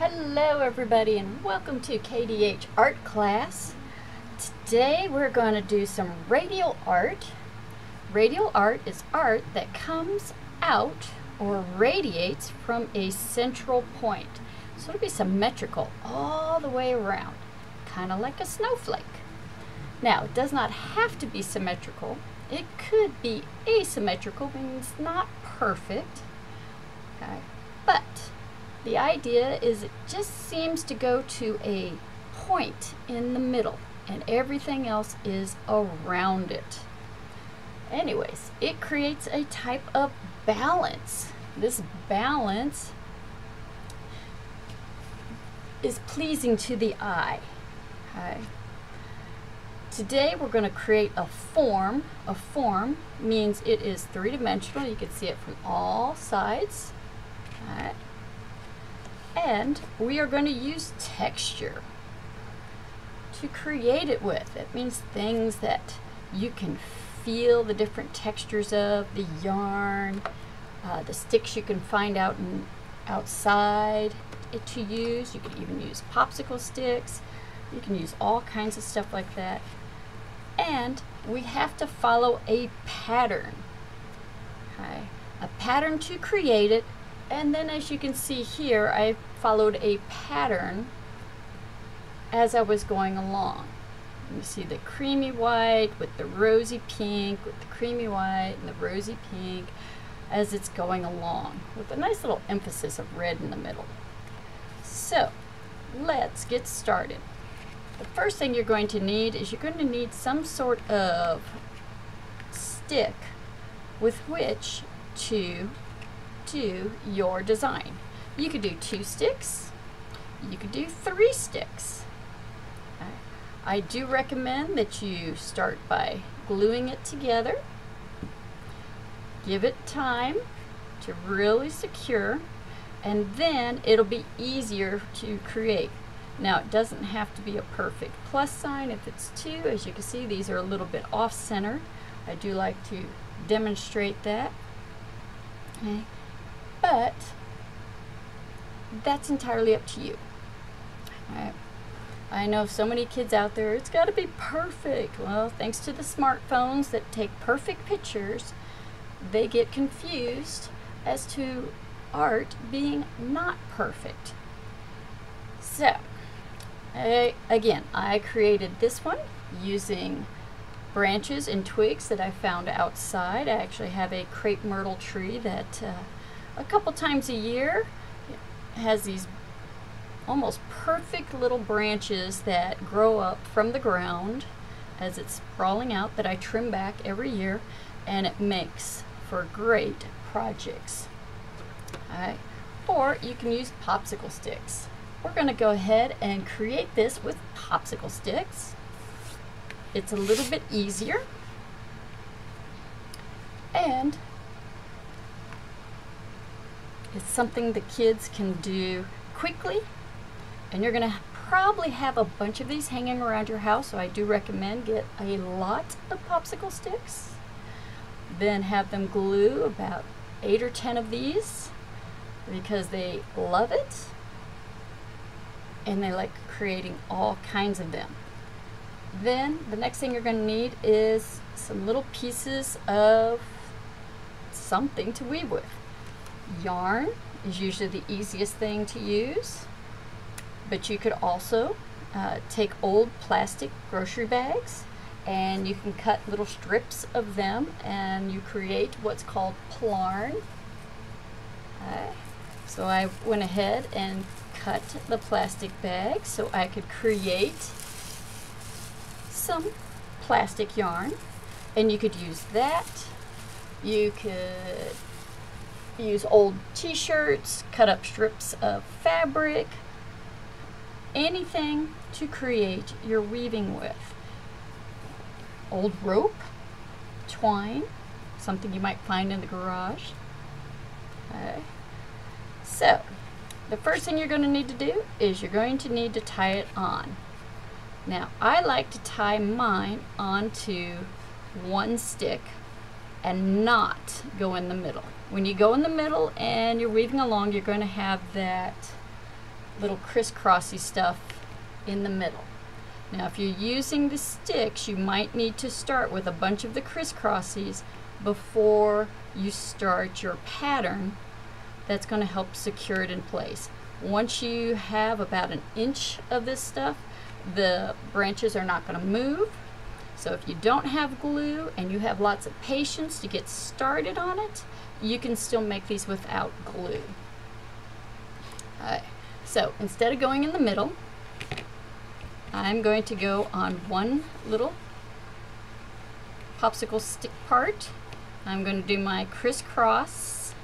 Hello everybody and welcome to KDH art class. Today we're going to do some radial art. Radial art is art that comes out or radiates from a central point. So it'll be symmetrical all the way around, kind of like a snowflake. Now it does not have to be symmetrical. It could be asymmetrical, meaning it's not perfect. Okay, but the idea is it just seems to go to a point in the middle and everything else is around it. Anyways, it creates a type of balance. This balance is pleasing to the eye. Okay. Today we're going to create a form. A form means it is three-dimensional. You can see it from all sides. All right. And we are going to use texture to create it with. It means things that you can feel the different textures of, the yarn, the sticks you can find outside to use. You can even use popsicle sticks. You can use all kinds of stuff like that. And we have to follow a pattern. Okay? A pattern to create it. And then as you can see here, I followed a pattern as I was going along. You see the creamy white with the rosy pink, with the creamy white and the rosy pink as it's going along, with a nice little emphasis of red in the middle. So let's get started. The first thing you're going to need is you're going to need some sort of stick with which to do your design. You could do 2 sticks, you could do 3 sticks. Okay. I do recommend that you start by gluing it together. Give it time to really secure, and then it'll be easier to create. Now it doesn't have to be a perfect plus sign. If it's 2, as you can see, these are a little bit off center. I do like to demonstrate that. Okay. But that's entirely up to you. Right. I know so many kids out there, it's got to be perfect. Well, thanks to the smartphones that take perfect pictures, they get confused as to art being not perfect. So, again, I created this one using branches and twigs that I found outside. I actually have a crepe myrtle tree that a couple times a year has these almost perfect little branches that grow up from the ground as it's sprawling out, that I trim back every year, and it makes for great projects. Alright. Or you can use popsicle sticks. We're going to go ahead and create this with popsicle sticks. It's a little bit easier, and it's something the kids can do quickly, and you're going to probably have a bunch of these hanging around your house, so I do recommend get a lot of popsicle sticks. Then have them glue about 8 or 10 of these because they love it and they like creating all kinds of them. Then the next thing you're going to need is some little pieces of something to weave with. Yarn is usually the easiest thing to use, but you could also take old plastic grocery bags and you can cut little strips of them and you create what's called plarn. So I went ahead and cut the plastic bag so I could create some plastic yarn, and you could use that. You could use old t-shirts, cut up strips of fabric, anything to create your weaving with. Old rope, twine, something you might find in the garage. Okay. So the first thing you're going to need to do is you're going to need to tie it on. Now I like to tie mine onto one stick and not go in the middle. When you go in the middle and you're weaving along, you're going to have that little crisscrossy stuff in the middle. Now if you're using the sticks, you might need to start with a bunch of the crisscrossies before you start your pattern. That's going to help secure it in place. Once you have about an inch of this stuff, the branches are not going to move. So if you don't have glue and you have lots of patience to get started on it, you can still make these without glue. Alright, so instead of going in the middle, I'm going to go on one little popsicle stick part. I'm going to do my crisscross,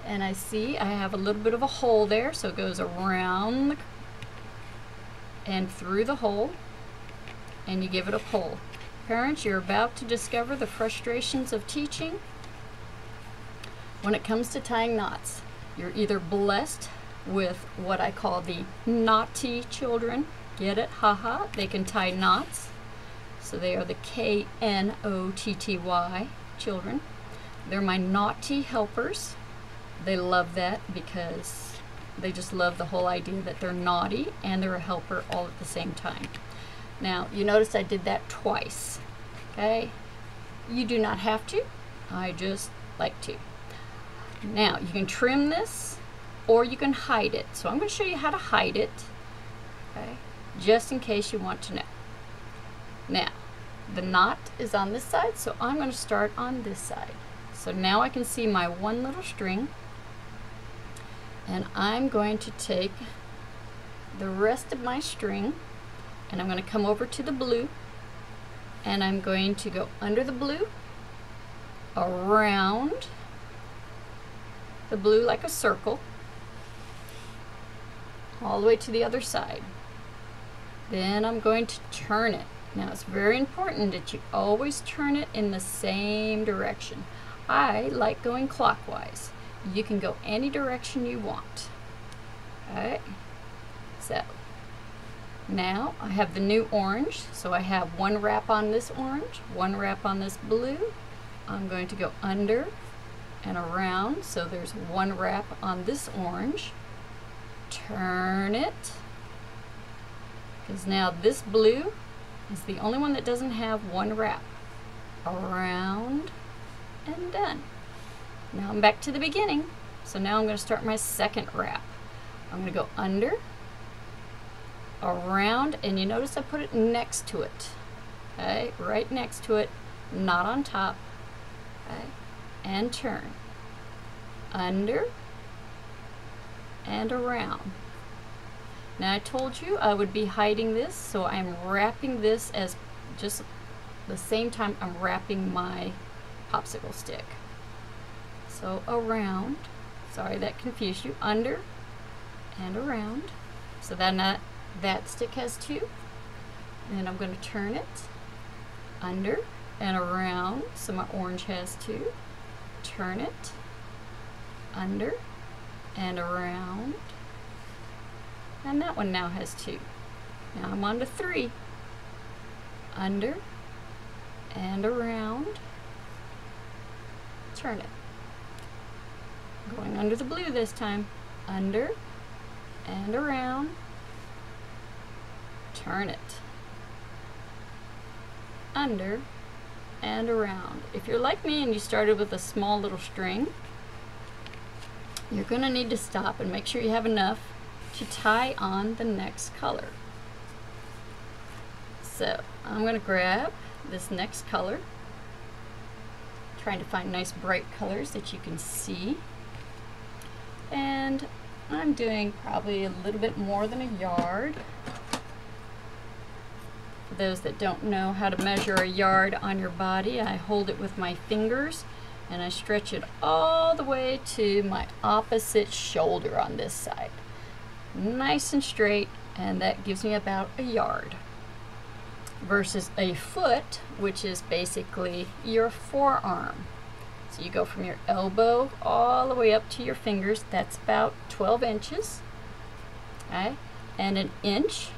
and I see I have a little bit of a hole there, so it goes around and through the hole, and you give it a pull. Parents, you're about to discover the frustrations of teaching. When it comes to tying knots, you're either blessed with what I call the knotty children. Get it? Haha. They can tie knots. So they are the K-N-O-T-T-Y children. They're my naughty helpers. They love that because they just love the whole idea that they're naughty and they're a helper all at the same time. Now, you notice I did that twice, okay? You do not have to. I just like to. Now, you can trim this or you can hide it. So I'm going to show you how to hide it, okay? Just in case you want to know. Now, the knot is on this side, so I'm going to start on this side. So now I can see my one little string, and I'm going to take the rest of my string, and I'm going to come over to the blue, and I'm going to go under the blue, around the blue like a circle, all the way to the other side. Then I'm going to turn it. Now it's very important that you always turn it in the same direction. I like going clockwise. You can go any direction you want. Alright, so now I have the new orange, so I have one wrap on this orange, one wrap on this blue. I'm going to go under and around, so there's one wrap on this orange. Turn it, because now this blue is the only one that doesn't have one wrap. Around and done. Now I'm back to the beginning, so now I'm going to start my second wrap. I'm going to go under, around, and you notice I put it next to it. Okay, right next to it, not on top. Okay, and turn. Under and around. Now I told you I would be hiding this, so I'm wrapping this as just the same time I'm wrapping my popsicle stick. So around, sorry that confused you, under and around. So then that stick has two. Then I'm going to turn it under and around, so my orange has two. Turn it under and around, and that one now has two. Now I'm on to three. Under and around, turn it. Going under the blue this time. Under and around, turn it. Under and around. If you're like me and you started with a small little string, you're going to need to stop and make sure you have enough to tie on the next color. So I'm going to grab this next color, trying to find nice bright colors that you can see, and I'm doing probably a little bit more than a yard. For those that don't know how to measure a yard on your body, I hold it with my fingers and I stretch it all the way to my opposite shoulder on this side. Nice and straight, and that gives me about a yard. Versus a foot, which is basically your forearm. So you go from your elbow all the way up to your fingers. That's about 12 inches. Okay? And an inch,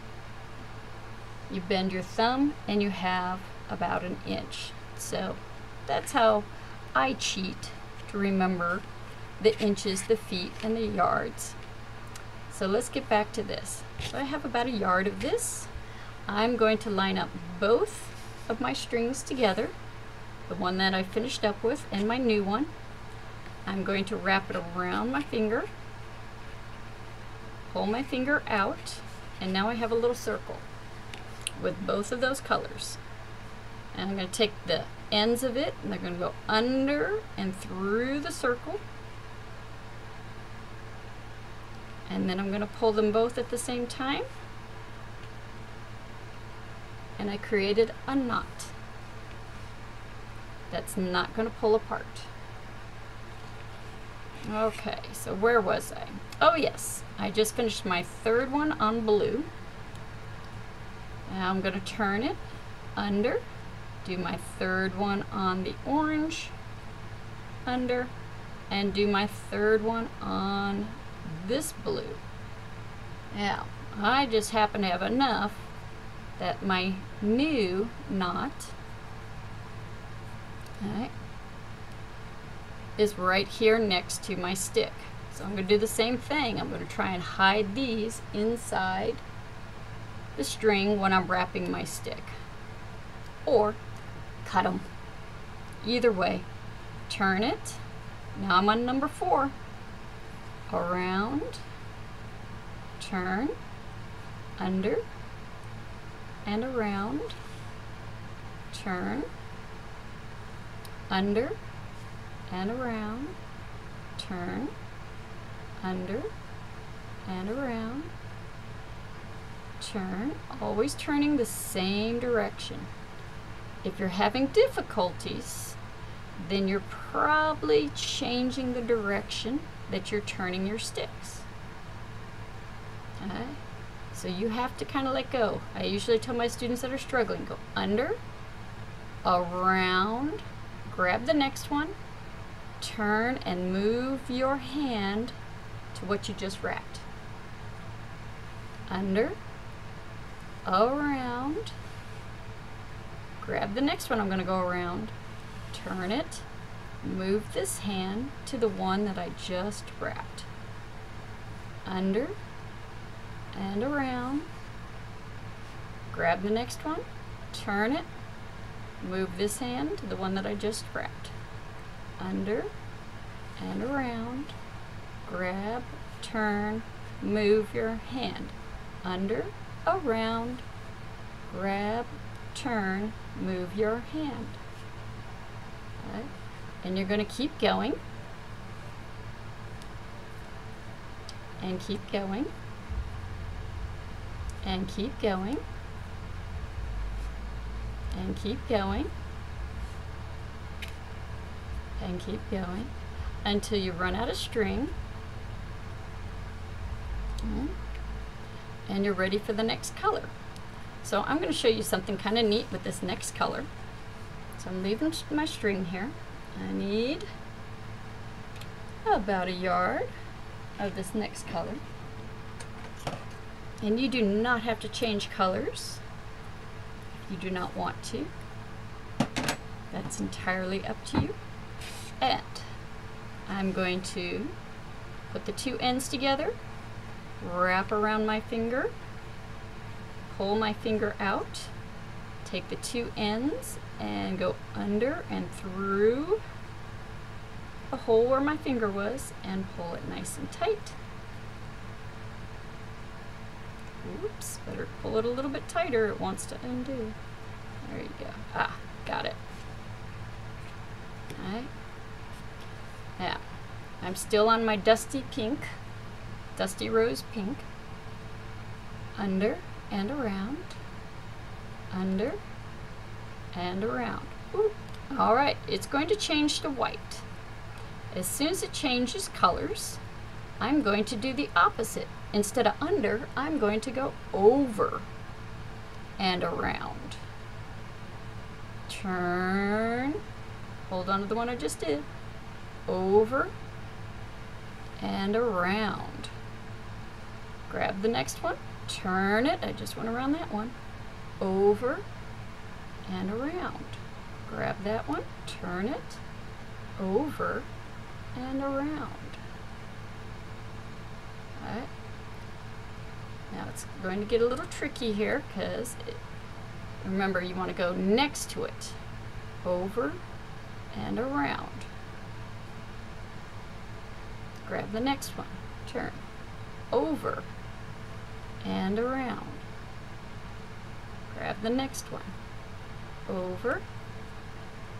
you bend your thumb and you have about an inch. So that's how I cheat to remember the inches, the feet, and the yards. So let's get back to this. So I have about a yard of this. I'm going to line up both of my strings together, the one that I finished up with and my new one. I'm going to wrap it around my finger, pull my finger out, and now I have a little circle with both of those colors. And I'm going to take the ends of it and they're going to go under and through the circle. And then I'm going to pull them both at the same time. And I created a knot that's not going to pull apart. Okay, so where was I? Oh yes, I just finished my third one on blue. Now I'm going to turn it under, do my third one on the orange, under, and do my third one on this blue. Now, I just happen to have enough that my new knot, alright, is right here next to my stick. So I'm going to do the same thing. I'm going to try and hide these inside the string when I'm wrapping my stick. Or cut them. Either way, turn it. Now I'm on number 4. Around, turn, under, and around, turn, under, and around, turn, under, and around, turn, always turning the same direction. If you're having difficulties, then you're probably changing the direction that you're turning your sticks. Okay? So you have to kind of let go. I usually tell my students that are struggling, go under, around, grab the next one, turn and move your hand to what you just wrapped. Under, around, grab the next one I'm going to go around, turn it, move this hand to the one that I just wrapped. Under and around, grab the next one, turn it, move this hand to the one that I just wrapped. Under and around, grab, turn, move your hand. Under, around, grab, turn, move your hand. Okay. And you're going to keep going and keep going and keep going and keep going and keep going until you run out of string. And you're ready for the next color. So I'm going to show you something kind of neat with this next color. So I'm leaving my string here. I need about a yard of this next color. And you do not have to change colors if you do not want to. That's entirely up to you. And I'm going to put the two ends together, wrap around my finger, pull my finger out, take the two ends and go under and through the hole where my finger was and pull it nice and tight. Oops, better pull it a little bit tighter, it wants to undo. There you go. Ah, got it. Alright. Now, I'm still on my dusty pink, dusty rose pink. Under and around, under and around. Alright, it's going to change to white. As soon as it changes colors, I'm going to do the opposite. Instead of under, I'm going to go over and around. Turn, hold on to the one I just did, over and around. Grab the next one, turn it, I just went around that one, over and around. Grab that one, turn it, over and around. Alright. it's going to get a little tricky here because remember, you want to go next to it, over and around. Grab the next one, turn, over and around. Grab the next one, over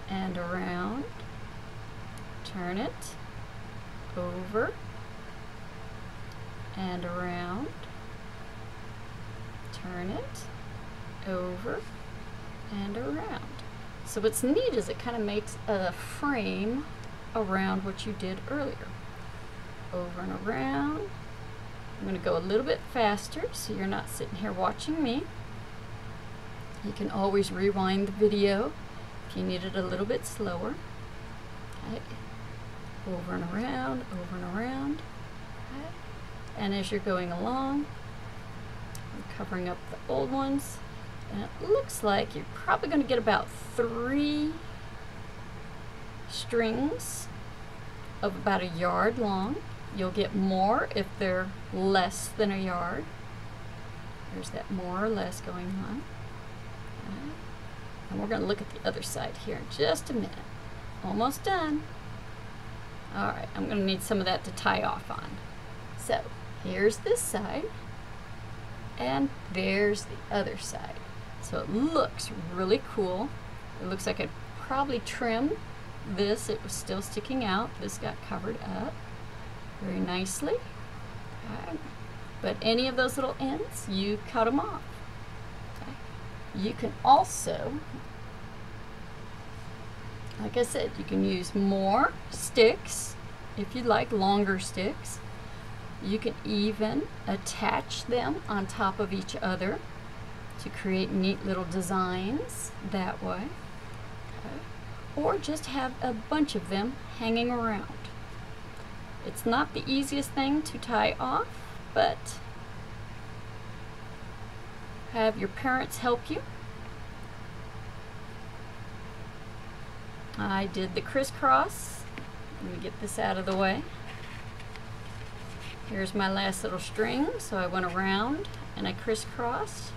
and around. Turn it, over and around. Turn it, over and around. So what's neat is it kind of makes a frame around what you did earlier. Over and around. I'm going to go a little bit faster so you're not sitting here watching me. You can always rewind the video if you need it a little bit slower. Okay. Over and around, over and around. Okay. And as you're going along, I'm covering up the old ones. And it looks like you're probably going to get about 3 strings of about a yard long. You'll get more if they're less than a yard. There's that more or less going on. Okay. And we're going to look at the other side here in just a minute. Almost done. Alright, I'm going to need some of that to tie off on. So, here's this side, and there's the other side. So it looks really cool. It looks like I'd probably trim this. It was still sticking out. This got covered up very nicely. Okay. But any of those little ends, you cut them off. Okay. You can also, like I said, you can use more sticks if you like, longer sticks. You can even attach them on top of each other to create neat little designs that way. Okay. Or just have a bunch of them hanging around. It's not the easiest thing to tie off, but have your parents help you. I did the crisscross. Let me get this out of the way. Here's my last little string, so I went around and I crisscrossed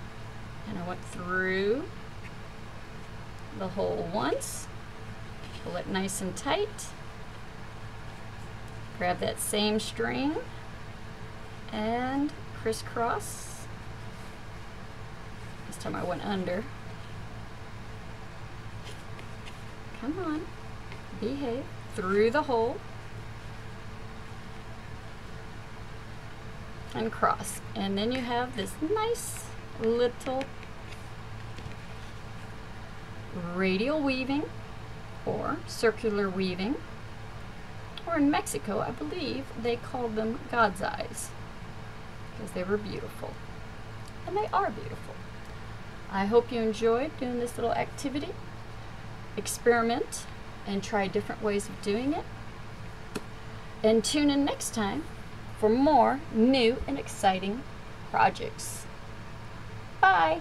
and I went through the hole once, pull it nice and tight, grab that same string and crisscross. This time I went under. Come on, behave. Through the hole and cross, and then you have this nice little radial weaving or circular weaving, or in Mexico I believe they called them God's eyes because they were beautiful, and they are beautiful. I hope you enjoyed doing this little activity. Experiment and try different ways of doing it. And tune in next time for more new and exciting projects. Bye!